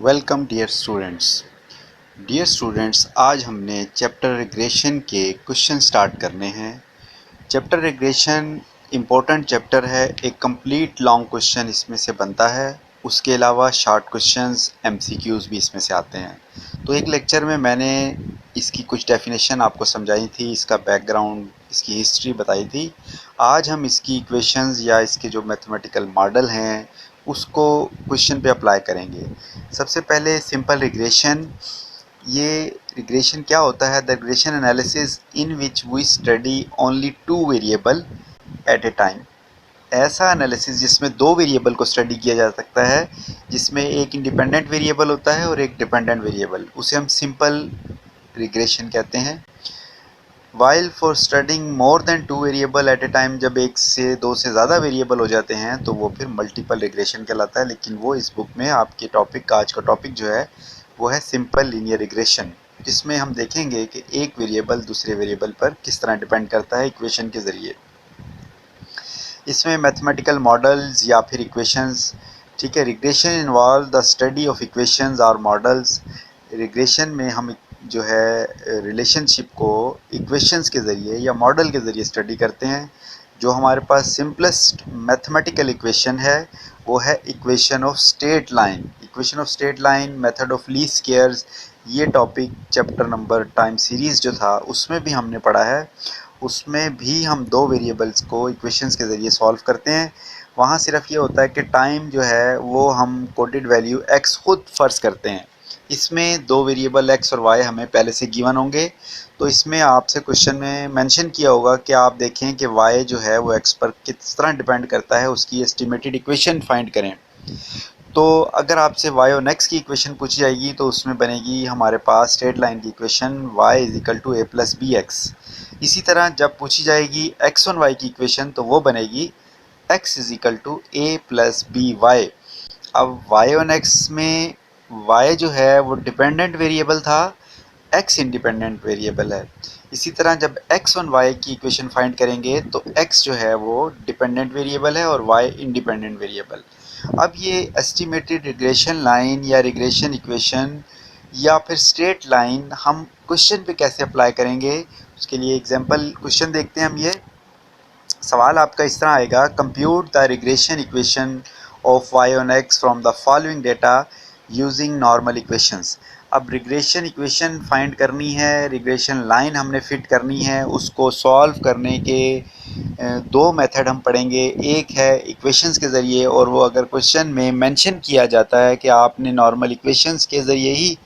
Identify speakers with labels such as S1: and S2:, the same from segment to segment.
S1: Welcome dear students, आज हमने chapter regression के क्वेश्चन स्टार्ट करने हैं। चैप्टर रिग्रेशन इम्पोर्टेंट चैप्टर है। एक कंप्लीट लॉन्ग क्वेश्चन इसमें से बनता है। उसके अलावा शॉर्ट क्वेश्चंस एमसीक्यूज़ भी इसमें से आते हैं। तो एक लेक्चर में मैंने इसकी कुछ डेफिनेशन आपको समझाई थी, इसका बैकग्राउंड, इसकी हिस्ट्री बताई थी। आज हम इसकी इक्वेशंस या इसके जो मैथमेटिकल मॉडल हैं उसको क्वेश्चन पे अप्लाई करेंगे। सबसे पहले सिंपल रिग्रेशन। ये रिग्रेशन क्या होता है? The regression analysis in which we study only two variable at a time. ऐसा एनालिसिस जिसमें दो वेरिएबल को स्टडी किया जा सकता है, जिसमें एक इंडिपेंडेंट वेरिएबल होता है और एक डिपेंडेंट वेरिएबल, उसे हम सिंपल रिग्रेशन कहते हैं। While for studying more than to variable at a time, जब एक से दो से ज़्यादा वेरिएबल हो जाते हैं तो वो फिर मल्टीपल रिग्रेशन कहलाता है। लेकिन वो इस बुक में आपके टॉपिक का आज का टॉपिक जो है वो है सिंपल लीनियर रिग्रेशन, जिसमें हम देखेंगे कि एक वेरिएबल दूसरे वेरिएबल पर किस तरह डिपेंड करता है इक्वेशन के ज़रिए। इसमें मैथमेटिकल मॉडल्स या फिर इक्वेशंस, ठीक है। Regression involve the study of equations और मॉडल्स। रिग्रेशन में हम जो है रिलेशनशिप को इक्वेशंस के ज़रिए या मॉडल के ज़रिए स्टडी करते हैं। जो हमारे पास सिंपलेस्ट मैथमेटिकल इक्वेशन है वो है equation of straight line. Equation of straight line, method of least squares, ये topic chapter number time series जो था उसमें भी हमने पढ़ा है। उसमें भी हम दो वेरिएबल्स को इक्वेशंस के ज़रिए सॉल्व करते हैं। वहाँ सिर्फ ये होता है कि टाइम जो है वो हम कोडेड वैल्यू x खुद फ़र्ज़ करते हैं। इसमें दो वेरिएबल x और y हमें पहले से गिवन होंगे। तो इसमें आपसे क्वेश्चन में मेंशन किया होगा कि आप देखें कि y जो है वो x पर किस तरह डिपेंड करता है, उसकी एस्टिमेटेड इक्वेशन फाइंड करें। तो अगर आपसे y और x की इक्वेशन पूछी जाएगी तो उसमें बनेगी हमारे पास स्ट्रेट लाइन की equation y is equal to a plus b x. इसी तरह जब पूछी जाएगी x और y की इक्वेशन तो वो बनेगी x is equal to a plus b y. अब y और x में y जो है वो डिपेंडेंट वेरिएबल था, x इंडिपेंडेंट वेरिएबल है। इसी तरह जब x और y की इक्वेशन फाइंड करेंगे तो x जो है वो डिपेंडेंट वेरिएबल है और y इंडिपेंडेंट वेरिएबल। अब ये एस्टिमेटेड रिग्रेशन लाइन या रिग्रेशन इक्वेशन या फिर स्ट्रेट लाइन हम क्वेश्चन पे कैसे अप्लाई करेंगे, उसके लिए एग्जांपल क्वेश्चन देखते हैं हम। ये सवाल आपका इस तरह आएगा, compute the regression equation of y on x from the following data using normal equations. अब रिग्रेशन इक्वेशन फाइंड करनी है, रिग्रेशन लाइन हमने फिट करनी है। उसको सॉल्व करने के दो मेथड हम पढ़ेंगे। एक है इक्वेशंस के ज़रिए, और वो अगर क्वेश्चन में मेंशन किया जाता है कि आपने नॉर्मल इक्वेशंस के ज़रिए ही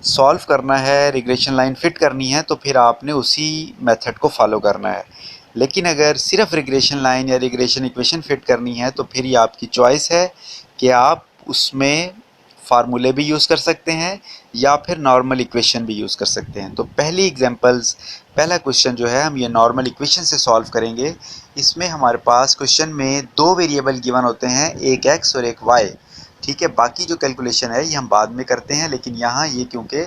S1: सॉल्व करना है, रिग्रेशन लाइन फिट करनी है, तो फिर आपने उसी मेथड को फॉलो करना है। लेकिन अगर सिर्फ रिग्रेशन लाइन या रिग्रेशन इक्वेशन फिट करनी है तो फिर ये आपकी चॉइस है कि आप उसमें फार्मूले भी यूज़ कर सकते हैं या फिर नॉर्मल इक्वेशन भी यूज़ कर सकते हैं। तो पहली एग्जांपल्स, पहला क्वेश्चन जो है हम ये नॉर्मल इक्वेशन से सॉल्व करेंगे। इसमें हमारे पास क्वेश्चन में दो वेरिएबल गिवन होते हैं, एक x और एक y, ठीक है। बाकी जो कैलकुलेशन है ये हम बाद में करते हैं, लेकिन यहाँ ये क्योंकि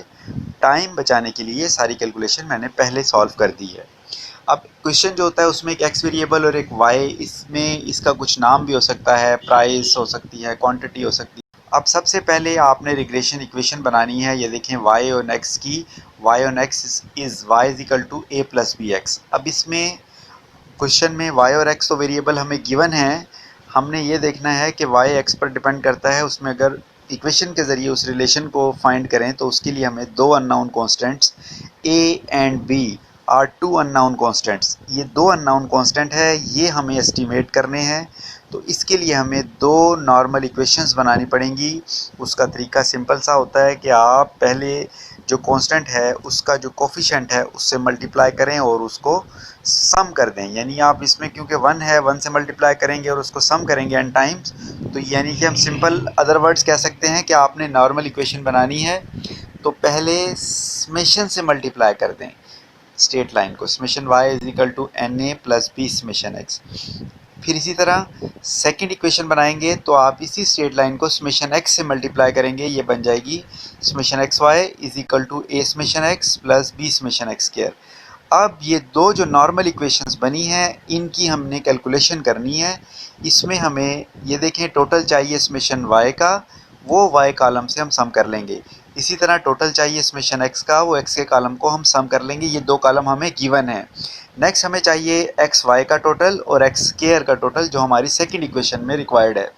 S1: टाइम बचाने के लिए सारी कैलकुलेशन मैंने पहले सॉल्व कर दी है। अब क्वेश्चन जो होता है उसमें एक x वेरिएबल और एक y, इसमें इसका कुछ नाम भी हो सकता है, प्राइस हो सकती है, क्वांटिटी हो सकती है। अब सबसे पहले आपने रिग्रेशन इक्वेशन बनानी है। ये देखें y और x की, y और x is y is equal to a plus b x. अब इसमें क्वेश्चन में y और x तो वेरिएबल हमें गिवन है, हमने ये देखना है कि y x पर डिपेंड करता है। उसमें अगर इक्वेशन के ज़रिए उस रिलेशन को फाइंड करें तो उसके लिए हमें दो unknown constants a and b are two unknown constants, ये दो अननोन कॉन्स्टेंट है, ये हमें एस्टिमेट करने हैं। तो इसके लिए हमें दो नॉर्मल इक्वेशंस बनानी पड़ेंगी। उसका तरीका सिंपल सा होता है कि आप पहले जो कांस्टेंट है उसका जो कोफिशिएंट है उससे मल्टीप्लाई करें और उसको सम कर दें। यानी आप इसमें क्योंकि वन है, वन से मल्टीप्लाई करेंगे और उसको सम करेंगे n टाइम्स, तो यानी कि हम सिंपल अदर वर्ड्स कह सकते हैं कि आपने नॉर्मल इक्वेशन बनानी है तो पहले समेशन से मल्टीप्लाई कर दें स्ट्रेट लाइन को, summation y is equal to n a plus b summation x. फिर इसी तरह सेकंड इक्वेशन बनाएंगे तो आप इसी स्ट्रेट लाइन को समेशन x से मल्टीप्लाई करेंगे, ये बन जाएगी summation x y is equal to a summation x plus b summation x square. अब ये दो जो नॉर्मल इक्वेशंस बनी हैं इनकी हमने कैलकुलेशन करनी है। इसमें हमें ये देखें टोटल चाहिए समेशन y का वो वाई कॉलम से हम सम कर लेंगे। इसी तरह टोटल चाहिए समेशन एक्स का, वो एक्स के कॉलम को हम सम कर लेंगे। ये दो कॉलम हमें गिवन है। नेक्स्ट हमें चाहिए एक्स वाई का टोटल और एक्स स्क्वायर का टोटल, जो हमारी सेकंड इक्वेशन में रिक्वायर्ड है।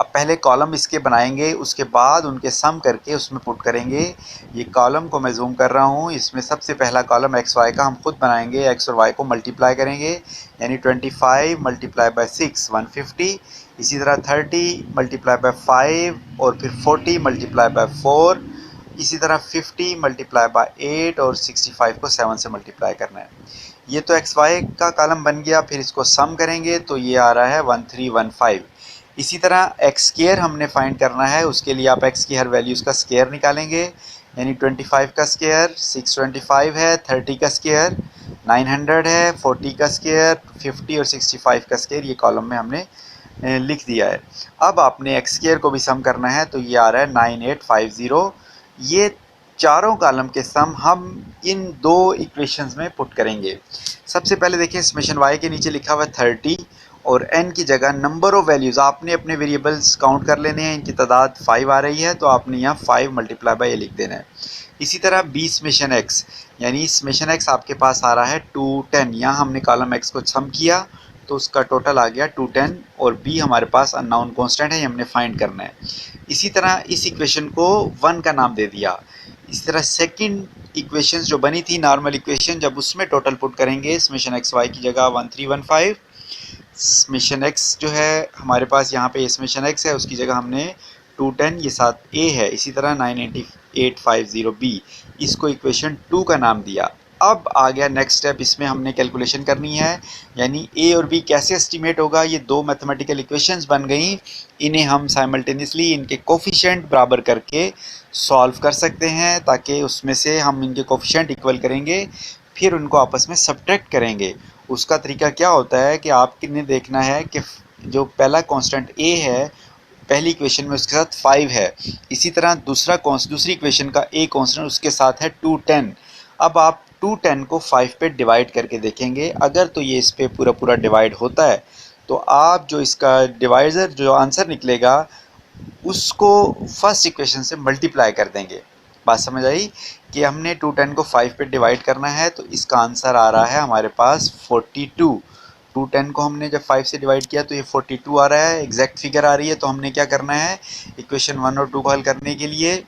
S1: अब पहले कॉलम इसके बनाएंगे, उसके बाद उनके सम करके उसमें पुट करेंगे। ये कॉलम को मैं जूम कर रहा हूँ, इसमें सबसे पहला कॉलम एक्स वाई का हम खुद बनाएंगे। एक्स और वाई को मल्टीप्लाई करेंगे, यानी 25 मल्टीप्लाई बाय 6 150। इसी तरह 30 मल्टीप्लाई बाय 5 और फिर 40 मल्टीप्लाई बाय 4। इसी तरह 50 मल्टीप्लाई बाय 8 और 65 को 7 से मल्टीप्लाई करना है। ये तो एक्स वाई का कॉलम बन गया। फिर इसको सम करेंगे तो ये आ रहा है 1315। इसी तरह एक्स स्क्वायर हमने फाइंड करना है, उसके लिए आप एक्स की हर वैल्यूज़ का स्क्वायर निकालेंगे, यानी 25 का स्क्वायर 625 है, 30 का स्क्वायर 900 है, 40 का स्क्वायर 50 और 65 का स्क्वायर ये कॉलम में हमने लिख दिया है। अब आपने एक्स स्क्वायर को भी सम करना है, तो ये आ रहा है 9850। ये चारों कॉलम के सम हम इन दो इक्वेशंस में पुट करेंगे। सबसे पहले देखिए, समेशन वाई के नीचे लिखा हुआ है 30 और n की जगह नंबर ऑफ वैल्यूज़ आपने अपने वेरिएबल्स काउंट कर लेने हैं। इनकी तादाद 5 आ रही है, तो आपने यहाँ 5 मल्टीप्लाई बाय ये लिख देना है। इसी तरह b समेशन x, यानी समेशन x आपके पास आ रहा है 210। यहाँ हमने कॉलम x को सम किया तो उसका टोटल आ गया 210, और b हमारे पास अननोन कांस्टेंट है, ये हमने फाइंड करना है। इसी तरह इस इक्वेशन को 1 का नाम दे दिया। इसी तरह सेकंड इक्वेशन जो बनी थी नॉर्मल इक्वेशन, जब उसमें टोटल पुट करेंगे समेशन एक्स वाई की जगह 1315, समेशन एक्स जो है हमारे पास यहाँ पे समेशन एक्स है, उसकी जगह हमने 210, ये साथ ए है। इसी तरह 98850 बी, इसको इक्वेशन 2 का नाम दिया। अब आ गया नेक्स्ट स्टेप, इसमें हमने कैलकुलेशन करनी है, यानी ए और बी कैसे एस्टिमेट होगा। ये दो मैथमेटिकल इक्वेशंस बन गई, इन्हें हम साइमल्टेनियसली इनके कोफिशिएंट बराबर करके सॉल्व कर सकते हैं, ताकि उसमें से हम इनके कोफिशिएंट इक्वल करेंगे, फिर उनको आपस में सब्ट्रैक्ट करेंगे। उसका तरीका क्या होता है कि आपने देखना है कि जो पहला कांस्टेंट a है पहली इक्वेशन में, उसके साथ 5 है। इसी तरह दूसरी इक्वेशन का a कांस्टेंट उसके साथ है 210। अब आप 210 को 5 पे डिवाइड करके देखेंगे, अगर तो ये इस पे पूरा पूरा डिवाइड होता है, तो आप जो इसका डिवाइज़र जो आंसर निकलेगा उसको फर्स्ट इक्वेशन से मल्टीप्लाई कर देंगे। बात समझ आई कि हमने 210 को 5 पे डिवाइड करना है, तो इसका आंसर आ रहा है हमारे पास 42। 210 को हमने जब 5 से डिवाइड किया तो ये 42 आ रहा है, एग्जैक्ट फिगर आ रही है। तो हमने क्या करना है, इक्वेशन 1 और 2 को हल करने के लिए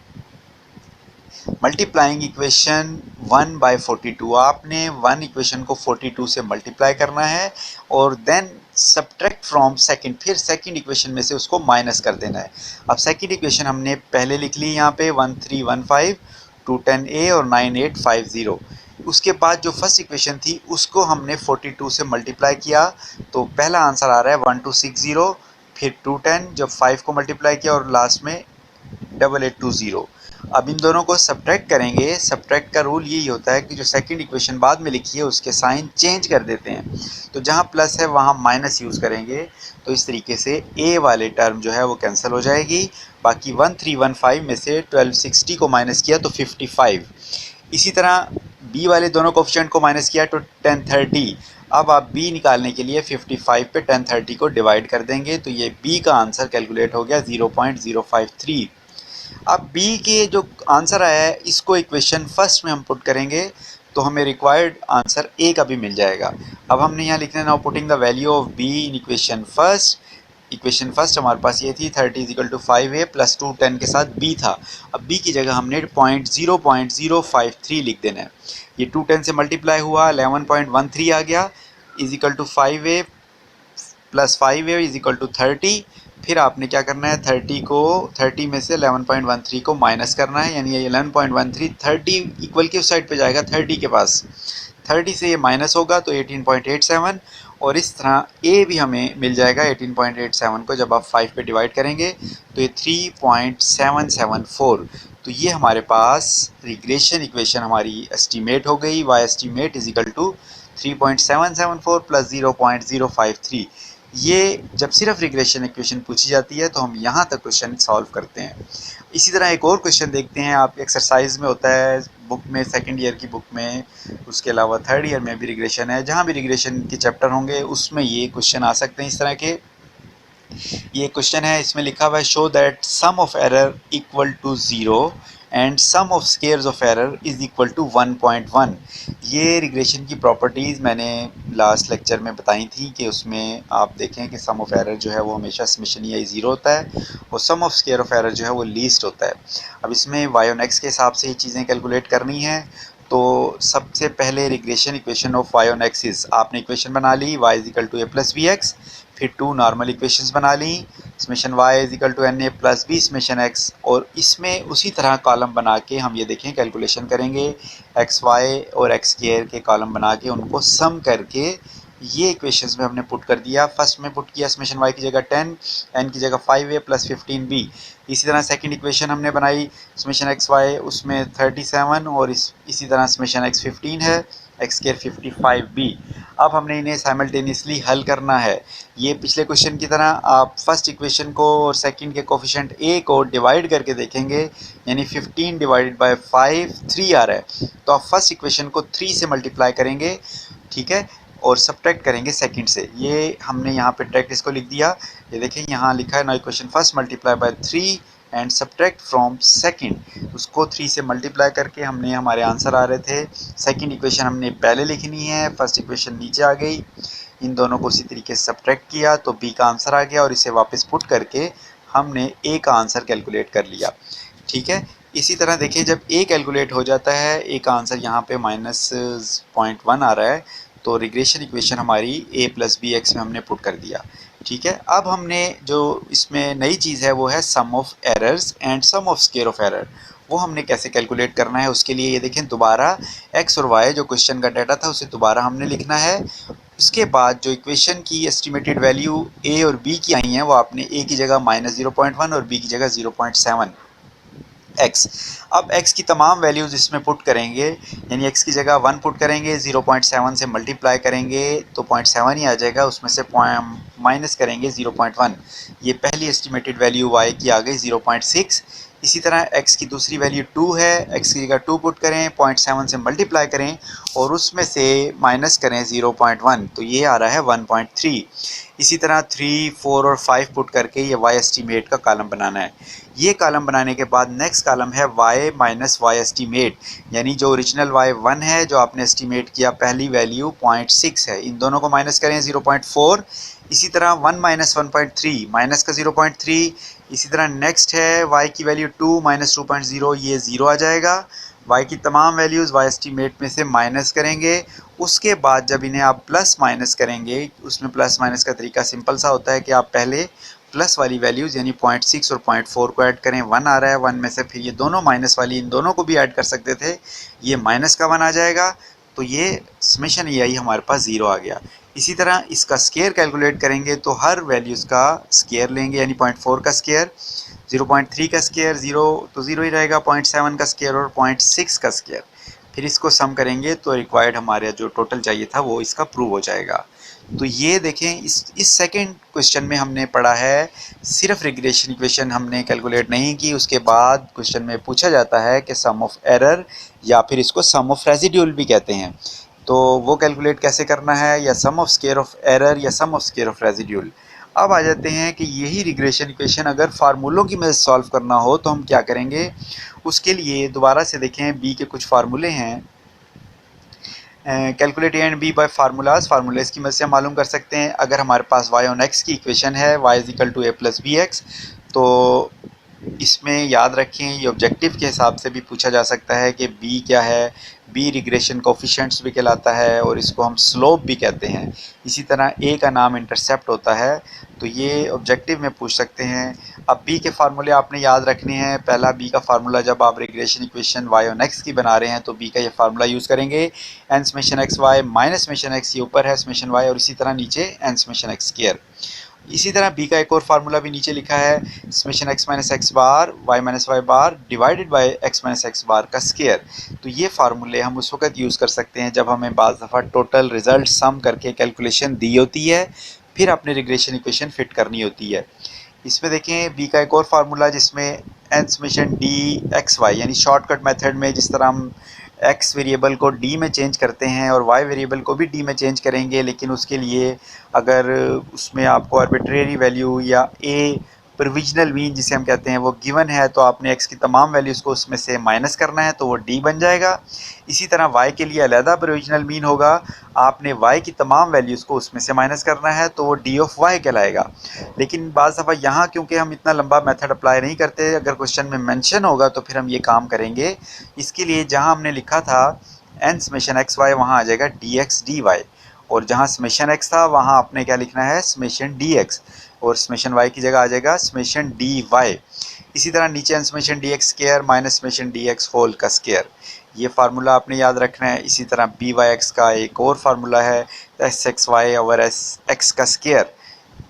S1: मल्टीप्लाइंग इक्वेशन 1 बाय 42, आपने 1 इक्वेशन को 42 से मल्टीप्लाई करना है और देन सब्ट्रैक्ट फ्रॉम सेकंड, फिर सेकंड इक्वेशन में से उसको माइनस कर देना है। अब सेकंड इक्वेशन हमने पहले लिख ली यहाँ पे 1315, 210a और 9850। उसके बाद जो फर्स्ट इक्वेशन थी उसको हमने 42 से मल्टीप्लाई किया, तो पहला आंसर आ रहा है 1260, फिर 210 जब 5 को मल्टीप्लाई किया और लास्ट में 8820। अब इन दोनों को सब्ट्रैक्ट करेंगे। सब्ट्रैक्ट का रूल यही होता है कि जो सेकंड इक्वेशन बाद में लिखी है उसके साइन चेंज कर देते हैं, तो जहाँ प्लस है वहाँ माइनस यूज़ करेंगे। तो इस तरीके से ए वाले टर्म जो है वो कैंसिल हो जाएगी। बाकी 1315 में से 1260 को माइनस किया तो 55। इसी तरह बी वाले दोनों कोफिशिएंट को माइनस किया तो 1030। अब आप बी निकालने के लिए 55 पे 1030 को डिवाइड कर देंगे, तो ये बी का आंसर कैलकुलेट हो गया 0.053। अब बी के जो आंसर आया है इसको इक्वेशन फर्स्ट में हम पुट करेंगे, तो हमें रिक्वायर्ड आंसर ए का भी मिल जाएगा। अब हमने यहाँ लिखना है, now putting the value of be in equation first. Equation first हमारे पास ये थी 30 = 5a प्लस 210 के साथ b था। अब b की जगह हमने 0.053 लिख देना है। ये 210 से मल्टीप्लाई हुआ 11.13 आ गया, is equal to 5a plus 5a is equal to 30। फिर आपने क्या करना है, 30 में से 11.13 को माइनस करना है, यानी ये 11.13 30 इक्वल के उस साइड पे जाएगा 30 के पास, 30 से ये माइनस होगा तो 18.87, और इस तरह ए भी हमें मिल जाएगा 18.87 को जब आप 5 पे डिवाइड करेंगे तो ये 3.774। तो ये हमारे पास रिग्रेशन इक्वेशन हमारी एस्टीमेट हो गई। Y estimate is equal to 3.774 plus 0.053। ये जब सिर्फ रिग्रेशन इक्वेशन पूछी जाती है तो हम यहाँ तक क्वेश्चन सॉल्व करते हैं। इसी तरह एक और क्वेश्चन देखते हैं, आप एक्सरसाइज में होता है बुक में, सेकंड ईयर की बुक में, उसके अलावा थर्ड ईयर में भी रिग्रेशन है। जहाँ भी रिग्रेशन के चैप्टर होंगे उसमें ये क्वेश्चन आ सकते हैं इस तरह के। ये क्वेश्चन है, इसमें लिखा हुआ है show that sum of error equal to 0 and sum of squares of error is equal to 1.1। ये रिग्रेशन की प्रॉपर्टीज़ मैंने लास्ट लेक्चर में बताई थी कि उसमें आप देखें कि सम ऑफ एरर जो है वो हमेशा समेशन ई आई ज़ीरो होता है और सम ऑफ स्केयर ऑफ एरर जो है वो लीस्ट होता है। अब इसमें वाई ऑन एक्स के हिसाब से ये चीज़ें कैलकुलेट करनी है। तो सबसे पहले regression equation of y on x is, आपने इक्वेशन बना ली y is equal to a plus b x, फिर टू नॉर्मल इक्वेशंस बना ली, summation y is equal to n a plus b summation x, और इसमें उसी तरह कॉलम बना के हम ये देखें कैलकुलेशन करेंगे एक्स वाई और एक्स केयर के कॉलम बना के उनको सम करके ये इक्वेशंस में हमने पुट कर दिया। फर्स्ट में पुट किया समेशन y की जगह 10, n की जगह 5a प्लस 15b। इसी तरह सेकंड इक्वेशन हमने बनाई समेशन एक्स वाई, उसमें 37 और इसी तरह समेशन x 15 है, एक्स केयर 55b। अब हमने इन्हें साइमल्टेनियसली हल करना है। ये पिछले क्वेश्चन की तरह आप फर्स्ट इक्वेशन को और सेकंड के कोफिशिएंट a को डिवाइड करके देखेंगे, यानी 15 डिवाइडेड बाय 5 3 आ रहा है, तो आप फर्स्ट इक्वेशन को 3 से मल्टीप्लाई करेंगे, ठीक है, और सब्ट्रैक्ट करेंगे सेकंड से। ये हमने यहाँ पे डायरेक्ट इसको लिख दिया, ये देखें यहाँ लिखा है now equation first multiply by 3 and subtract from second, उसको 3 से मल्टीप्लाई करके हमने हमारे आंसर आ रहे थे। सेकंड इक्वेशन हमने पहले लिखनी है, फर्स्ट इक्वेशन नीचे आ गई, इन दोनों को उसी तरीके से सब्ट्रैक्ट किया तो बी का आंसर आ गया और इसे वापस पुट करके हमने ए का आंसर कैलकुलेट कर लिया, ठीक है। इसी तरह देखिए जब ए कैलकुलेट हो जाता है, ए का आंसर यहाँ पे -0.1 आ रहा है, तो रिग्रेशन इक्वेशन हमारी a प्लस बी एक्स में हमने पुट कर दिया, ठीक है। अब हमने जो इसमें नई चीज़ है वो है sum of errors and sum of square of error. वो हमने कैसे कैलकुलेट करना है, उसके लिए ये देखें दोबारा x और y जो क्वेश्चन का डाटा था उसे दोबारा हमने लिखना है। उसके बाद जो इक्वेशन की एस्टिमेटेड वैल्यू a और b की आई हैं वो आपने a की जगह -0.1 और b की जगह 0.7 x। अब x की तमाम वैल्यूज़ इसमें पुट करेंगे, यानी x की जगह 1 पुट करेंगे, 0.7 से मल्टीप्लाई करेंगे तो 0.7 ही आ जाएगा, उसमें से माइनस करेंगे 0.1। ये पहली एस्टिमेटेड वैल्यू y की आ गई 0.6। इसी तरह x की दूसरी वैल्यू 2 है, x की जगह 2 पुट करें, 0.7 से मल्टीप्लाई करें और उसमें से माइनस करें 0.1, तो ये आ रहा है 1.3। इसी तरह 3, 4 और 5 पुट करके ये y एस्टीमेट का कॉलम बनाना है। ये कॉलम बनाने के बाद नेक्स्ट कॉलम है y माइनस y एस्टीमेट, यानी जो ओरिजिनल y 1 है जो आपने एस्टीमेट किया पहली वैल्यू 0.6 है, इन दोनों को माइनस करें 0.4। इसी तरह 1 माइनस 1.3 माइनस का 0.3। इसी तरह नेक्स्ट है y की वैल्यू 2 माइनस 2.0, ये 0 आ जाएगा। y की तमाम वैल्यूज़ y एस्टीमेट में से माइनस करेंगे, उसके बाद जब इन्हें आप प्लस माइनस करेंगे, उसमें प्लस माइनस का तरीका सिंपल सा होता है कि आप पहले प्लस वाली वैल्यूज़ यानी 0.6 और 0.4 को ऐड करें, 1 आ रहा है, 1 में से फिर ये दोनों माइनस वाली इन दोनों को भी ऐड कर सकते थे, ये माइनस का 1 आ जाएगा, तो ये समेशन ये आई हमारे पास 0 आ गया। इसी तरह इसका स्केयर कैलकुलेट करेंगे तो हर वैल्यूज़ का स्केयर लेंगे, यानी 0.4 का स्केयर, 0.3 का स्केयर 0 तो 0 ही रहेगा, 0.7 का स्केयर और 0.6 का स्केयर, फिर इसको सम करेंगे तो रिक्वायर्ड हमारे जो टोटल चाहिए था वो इसका प्रूव हो जाएगा। तो ये देखें इस सेकंड क्वेश्चन में हमने पढ़ा है सिर्फ रिग्रेशन इक्वेशन हमने कैलकुलेट नहीं की, उसके बाद क्वेश्चन में पूछा जाता है कि सम ऑफ एरर या फिर इसको सम ऑफ रेजिड्यूल भी कहते हैं, तो वो कैलकुलेट कैसे करना है, या सम ऑफ स्केयर ऑफ एरर या सम ऑफ स्केयर ऑफ रेजिड्यूल। अब आ जाते हैं कि यही रिग्रेशन इक्वेशन अगर फार्मूलों की मदद सॉल्व करना हो तो हम क्या करेंगे। उसके लिए दोबारा से देखें बी के कुछ फार्मूले हैं, calculate a and b by formulas की मदद से हम मालूम कर सकते हैं। अगर हमारे पास वाई ऑन एक्स की इक्वेशन है y is equal to a plus b x, तो इसमें याद रखें ये ऑब्जेक्टिव के हिसाब से भी पूछा जा सकता है कि b क्या है, b रिग्रेशन कोफिशिएंट्स भी कहलाता है और इसको हम स्लोप भी कहते हैं। इसी तरह a का नाम इंटरसेप्ट होता है, तो ये ऑब्जेक्टिव में पूछ सकते हैं। अब b के फार्मूले आपने याद रखने हैं। पहला b का फार्मूला जब आप regression equation y on x की बना रहे हैं तो b का ये फार्मूला यूज़ करेंगे, n summation x y minus summation x, ये ऊपर है समेशन y और इसी तरह नीचे n समेशन एक्स स्क्वायर। इसी तरह b का एक और फार्मूला भी नीचे लिखा है summation x minus x bar y minus y bar divided by x minus x bar का स्क्वायर। तो ये फार्मूले हम उस वक्त यूज़ कर सकते हैं जब हमें बाज़ दफ़ा टोटल रिजल्ट सम करके कैलकुलेशन दी होती है, फिर अपने रिग्रेशन इक्वेशन फिट करनी होती है। इसमें देखें b का एक और फार्मूला जिसमें n summation d x y, यानी शॉर्टकट मेथड में जिस तरह हम एक्स वेरिएबल को डी में चेंज करते हैं और वाई वेरिएबल को भी डी में चेंज करेंगे, लेकिन उसके लिए अगर उसमें आपको आर्बिट्रेरी वैल्यू या ए प्रोविजनल मीन जिसे हम कहते हैं वो गिवन है, तो आपने x की तमाम वैल्यूज़ को उसमें से माइनस करना है, तो वो d बन जाएगा। इसी तरह y के लिए अलहदा प्रोविजनल मीन होगा, आपने y की तमाम वैल्यूज़ को उसमें से माइनस करना है, तो वो d ऑफ y कहलाएगा। लेकिन बाज़ दफ़ा यहाँ क्योंकि हम इतना लंबा मेथड अप्लाई नहीं करते, अगर क्वेश्चन में मेंशन होगा तो फिर हम ये काम करेंगे। इसके लिए जहाँ हमने लिखा था n समेशन एक्स वाई, वहाँ आ जाएगा dx dy, और जहाँ समेशन x था वहाँ आपने क्या लिखना है, समेशन dx, और समेशन y की जगह आ जाएगा समेशन dy। इसी तरह नीचे n summation dx square minus summation dx whole का स्क्वायर, ये फार्मूला आपने याद रखना है। इसी तरह by(x) का एक और फार्मूला है sxy ओवर x का स्क्वायर,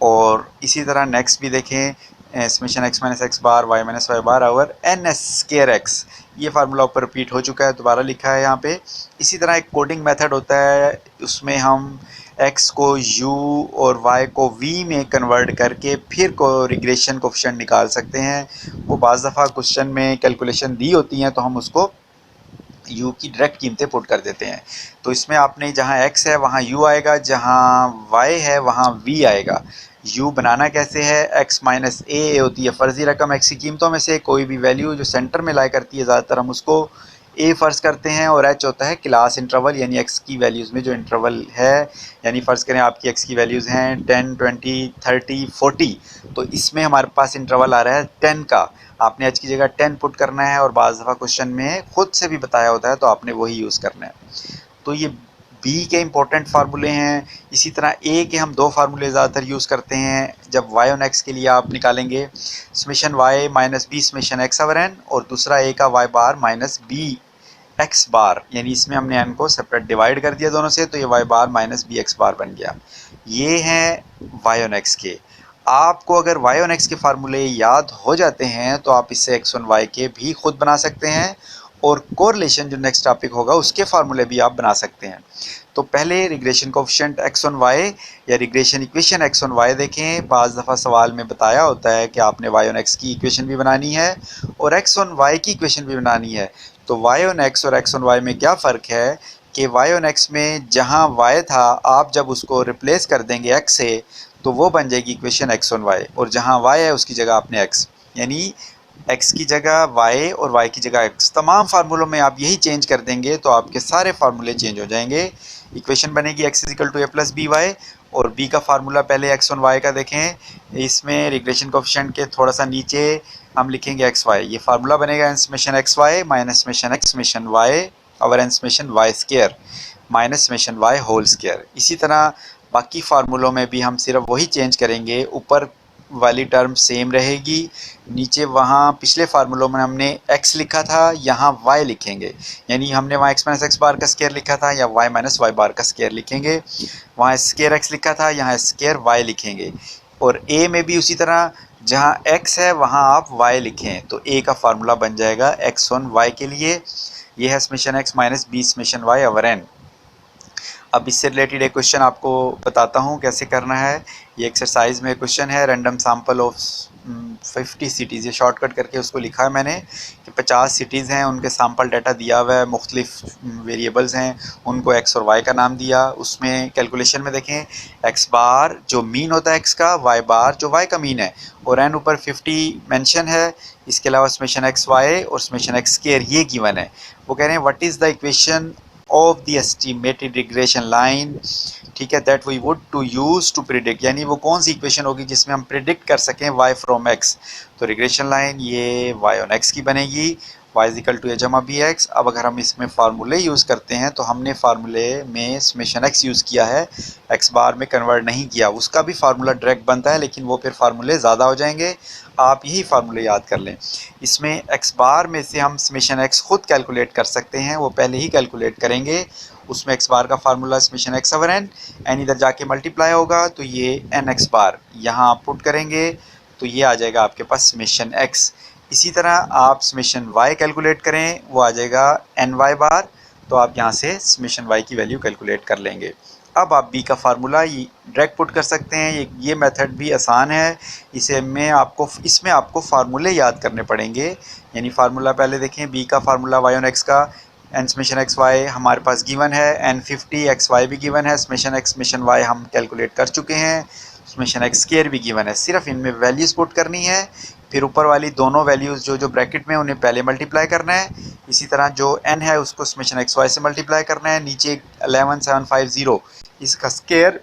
S1: और इसी तरह नेक्स्ट भी देखें, summation x minus x bar y minus y bar over n s square x, ये फार्मूला ऊपर रिपीट हो चुका है, दोबारा लिखा है यहाँ पे। इसी तरह एक कोडिंग मेथड होता है, उसमें हम x को u और y को v में कन्वर्ट करके फिर को रिग्रेशन कोफिशिएंट निकाल सकते हैं। वो बाज़ दफ़ा क्वेश्चन में कैलकुलेशन दी होती हैं तो हम उसको u की डायरेक्ट कीमतें पुट कर देते हैं। तो इसमें आपने जहाँ x है वहाँ u आएगा, जहाँ y है वहाँ v आएगा। u बनाना कैसे है, x माइनस ए होती है फ़र्ज़ी रकम, x की कीमतों में से कोई भी वैल्यू जो सेंटर में लाई करती है, ज़्यादातर हम उसको a फ़र्ज़ करते हैं, और h होता है क्लास इंटरवल, यानी x की वैल्यूज़ में जो इंटरवल है, यानी फ़र्ज़ करें आपकी x की वैल्यूज़ हैं 10, 20, 30, 40, तो इसमें हमारे पास इंटरवल आ रहा है 10 का। आपने h की जगह 10 पुट करना है, और बाज़ दफ़ा क्वेश्चन में खुद से भी बताया होता है तो आपने वही यूज़ करना है। तो ये b के इंपॉर्टेंट फार्मूले हैं। इसी तरह a के हम दो फार्मूले ज़्यादातर यूज़ करते हैं। जब y ऑन x के लिए आप निकालेंगे summation y minus b summation x over n, और दूसरा a का y bar minus b x bar, यानी इसमें हमने n को सेपरेट डिवाइड कर दिया दोनों से, तो ये y bar minus b x बार बन गया। ये हैं y ऑन x के। आपको अगर y ऑन x के फार्मूले याद हो जाते हैं तो आप इससे x ऑन y के भी खुद बना सकते हैं, और कोरिलेशन जो नेक्स्ट टॉपिक होगा उसके फार्मूले भी आप बना सकते हैं। तो पहले regression coefficient x on y या regression equation x on y देखें। बाज़ दफ़ा सवाल में बताया होता है कि आपने y ऑन x की इक्वेशन भी बनानी है और x ऑन y की इक्वेशन भी बनानी है। तो y ऑन x और x ऑन y में क्या फ़र्क है कि y ऑन x में जहाँ y था आप जब उसको रिप्लेस कर देंगे x से, तो वो बन जाएगी इक्वेशन x ऑन y, और जहाँ y है उसकी जगह आपने x, यानी x की जगह y और y की जगह x। तमाम फार्मूलों में आप यही चेंज कर देंगे तो आपके सारे फार्मूले चेंज हो जाएंगे। इक्वेशन बनेगी x is equal to a plus b y, और b का फार्मूला पहले x ऑन y का देखें। इसमें रिग्रेशन कोफिशिएंट के थोड़ा सा नीचे हम लिखेंगे x y, ये फार्मूला बनेगा n summation x y minus summation x summation y over n summation y square minus summation y whole square. इसी तरह बाकी फार्मूलों में भी हम सिर्फ वही चेंज करेंगे, ऊपर वाली टर्म सेम रहेगी, नीचे वहाँ पिछले फार्मूलों में हमने x लिखा था यहाँ y लिखेंगे, यानी हमने वहाँ x माइनस एक्स बार का स्क्वायर लिखा था या y माइनस वाई बार का स्क्वायर लिखेंगे, वहाँ स्क्वायर x लिखा था यहाँ स्क्वायर y लिखेंगे। और a में भी उसी तरह, जहाँ x है वहाँ आप y लिखें, तो a का फार्मूला बन जाएगा x ऑन y के लिए, ये है summation x minus b summation y over n। अब इससे रिलेटेड एक क्वेश्चन आपको बताता हूँ कैसे करना है। ये एक्सरसाइज में क्वेश्चन है, रैंडम सैम्पल ऑफ 50 सिटीज़, ये शॉर्टकट करके उसको लिखा है मैंने कि 50 सिटीज़ हैं, उनके सैम्पल डाटा दिया हुआ है, मुख्तलिफ वेरिएबल्स हैं, उनको x और y का नाम दिया। उसमें कैलकुलेशन में देखें x बार जो मीन होता है x का, y बार जो y का मीन है, और n ऊपर 50 मेंशन है। इसके अलावा समेशन x y और समेशन x स्क्वायर ये गिवन है। वो कह रहे हैं what is the equation of the estimated regression line, ठीक है, that we would to use to predict, यानी वो कौन सी इक्वेशन होगी जिसमें हम प्रिडिक्ट कर सकें y फ्रॉम x। तो रिग्रेशन लाइन ये y ऑन x की बनेगी, y is equal to a जमा बी एक्स। अब अगर हम इसमें फार्मूले यूज़ करते हैं तो हमने फार्मूले में समेशन x यूज़ किया है, x बार में कन्वर्ट नहीं किया, उसका भी फार्मूला डायरेक्ट बनता है, लेकिन वो फिर फार्मूले ज़्यादा हो जाएंगे, आप यही फार्मूले याद कर लें। इसमें x बार में से हम समेशन x खुद कैलकुलेट कर सकते हैं, वो पहले ही कैलकुलेट करेंगे। उसमें x बार का formula summation x over n इधर जाके मल्टीप्लाई होगा, तो ये n x बार यहाँ आप पुट करेंगे, तो ये आ जाएगा आपके पास समेशन x। इसी तरह आप समेशन y कैलकुलेट करें, वो आ जाएगा एन वाई बार, तो आप यहाँ से समेशन y की वैल्यू कैलकुलेट कर लेंगे। अब आप b का फार्मूला डायरेक्ट पुट कर सकते हैं, ये मेथड भी आसान है। इसमें आपको फार्मूले याद करने पड़ेंगे, यानी फार्मूला पहले देखें, b का फार्मूला y ऑन x का एन समेशन एक्स वाई हमारे पास गिवन है, एन 50 एक्स वाई भी गिवन है, समेशन एक्स समेशन वाई हम कैलकुलेट कर चुके हैं, समेशन एक्स स्क्वायर भी गिवन है। सिर्फ इनमें वैल्यूज़ पुट करनी है, फिर ऊपर वाली दोनों वैल्यूज़ जो जो ब्रैकेट में उन्हें पहले मल्टीप्लाई करना है। इसी तरह जो एन है उसको समेशन एक्स वाई से मल्टीप्लाई करना है। नीचे 11750 इसका स्क्वायर,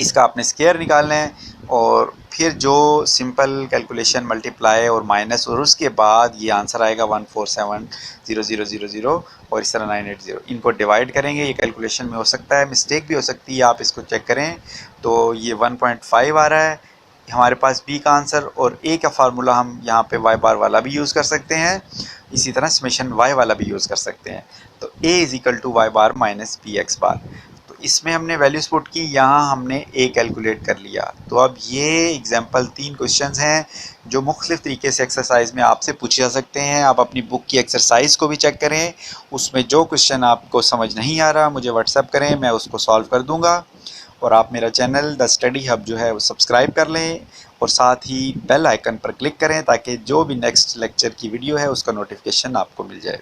S1: इसका आपने स्क्वायर निकालना है, और फिर जो सिंपल कैलकुलेशन मल्टीप्लाई और माइनस, और उसके बाद ये आंसर आएगा 1470000 और इस तरह 980। इनको डिवाइड करेंगे, ये कैलकुलेशन में हो सकता है मिस्टेक भी हो सकती है, आप इसको चेक करें। तो ये 1.5 आ रहा है हमारे पास बी का आंसर, और ए का फार्मूला हम यहाँ पे वाई बार वाला भी यूज़ कर सकते हैं, इसी तरह समेशन वाई वाला भी यूज़ कर सकते हैं। तो a is equal to y bar minus b x bar. तो इसमें हमने वैल्यूज पुट की, यहाँ हमने ए कैलकुलेट कर लिया। तो अब ये एग्जाम्पल 3 क्वेश्चंस हैं जो मुख्तलिफ तरीके से एक्सरसाइज में आपसे पूछे जा सकते हैं। आप अपनी बुक की एक्सरसाइज को भी चेक करें, उसमें जो क्वेश्चन आपको समझ नहीं आ रहा मुझे व्हाट्सएप करें, मैं उसको सॉल्व कर दूँगा। और आप मेरा चैनल द स्टडी हब जो है वो सब्सक्राइब कर लें, और साथ ही बेल आइकन पर क्लिक करें ताकि जो भी नेक्स्ट लेक्चर की वीडियो है उसका नोटिफिकेशन आपको मिल जाए।